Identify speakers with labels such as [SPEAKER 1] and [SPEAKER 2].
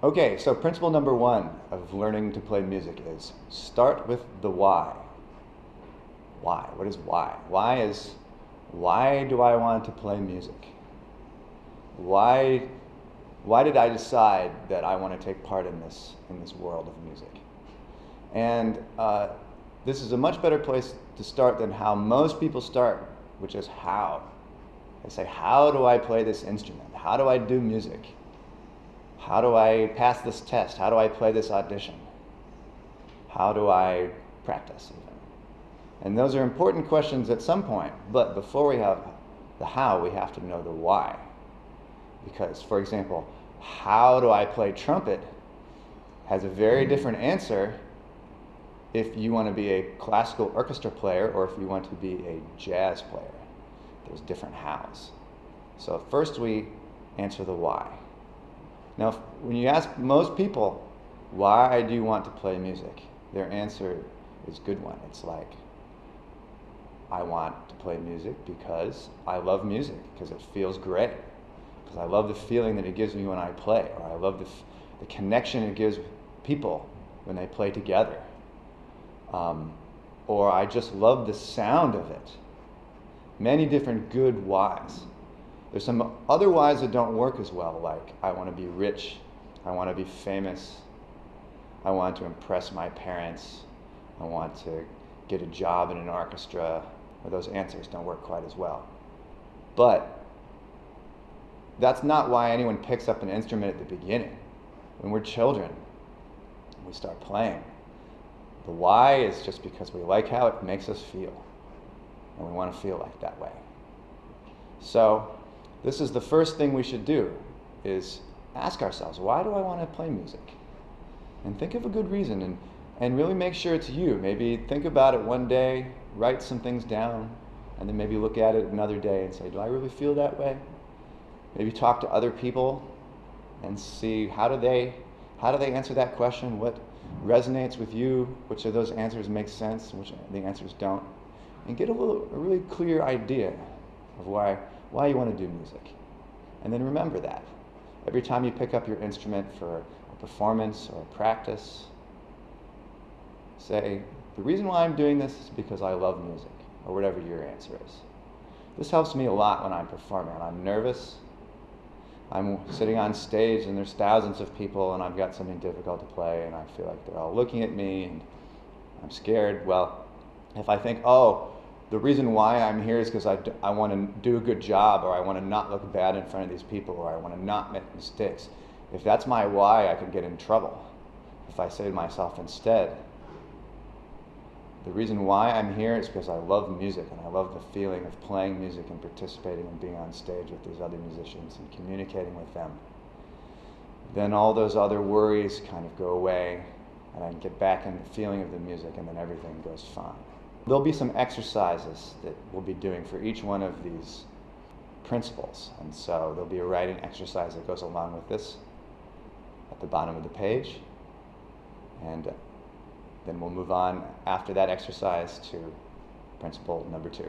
[SPEAKER 1] Okay, so principle number one of learning to play music is start with the why. Why? What is why? Why do I want to play music? Why did I decide that I want to take part in this world of music? And this is a much better place to start than how most people start, which is how. They say, how do I play this instrument? How do I do music? How do I pass this test? How do I play this audition? How do I practice even? And those are important questions at some point, but before we have the how, we have to know the why. Because, for example, how do I play trumpet has a very different answer if you want to be a classical orchestra player or if you want to be a jazz player. There's different hows. So first we answer the why. Now, when you ask most people, why do you want to play music? Their answer is a good one. It's like, I want to play music because I love music, because it feels great, because I love the feeling that it gives me when I play, or I love the connection it gives people when they play together. Or I just love the sound of it. Many different good whys. There's some other whys that don't work as well, like I want to be rich, I want to be famous, I want to impress my parents, I want to get a job in an orchestra, or those answers don't work quite as well. But that's not why anyone picks up an instrument at the beginning. When we're children, we start playing. The why is just because we like how it makes us feel, and we want to feel like that way. So this is the first thing we should do, is ask ourselves, why do I want to play music? And think of a good reason, and really make sure it's you. Maybe think about it one day, write some things down, and then maybe look at it another day and say, do I really feel that way? Maybe talk to other people and see how do they answer that question, what resonates with you, which of those answers make sense, which of the answers don't, and get a really clear idea of why you want to do music. And then remember that. Every time you pick up your instrument for a performance or a practice, say, the reason why I'm doing this is because I love music, or whatever your answer is. This helps me a lot when I'm performing. When I'm nervous, I'm sitting on stage and there's thousands of people and I've got something difficult to play and I feel like they're all looking at me and I'm scared. Well, if I think, oh, the reason why I'm here is because I want to do a good job, or I want to not look bad in front of these people, or I want to not make mistakes. If that's my why, I could get in trouble. If I say to myself instead, the reason why I'm here is because I love music and I love the feeling of playing music and participating and being on stage with these other musicians and communicating with them, then all those other worries kind of go away and I can get back in the feeling of the music, and then everything goes fine. There'll be some exercises that we'll be doing for each one of these principles, and so there'll be a writing exercise that goes along with this at the bottom of the page, and then we'll move on after that exercise to principle number 2.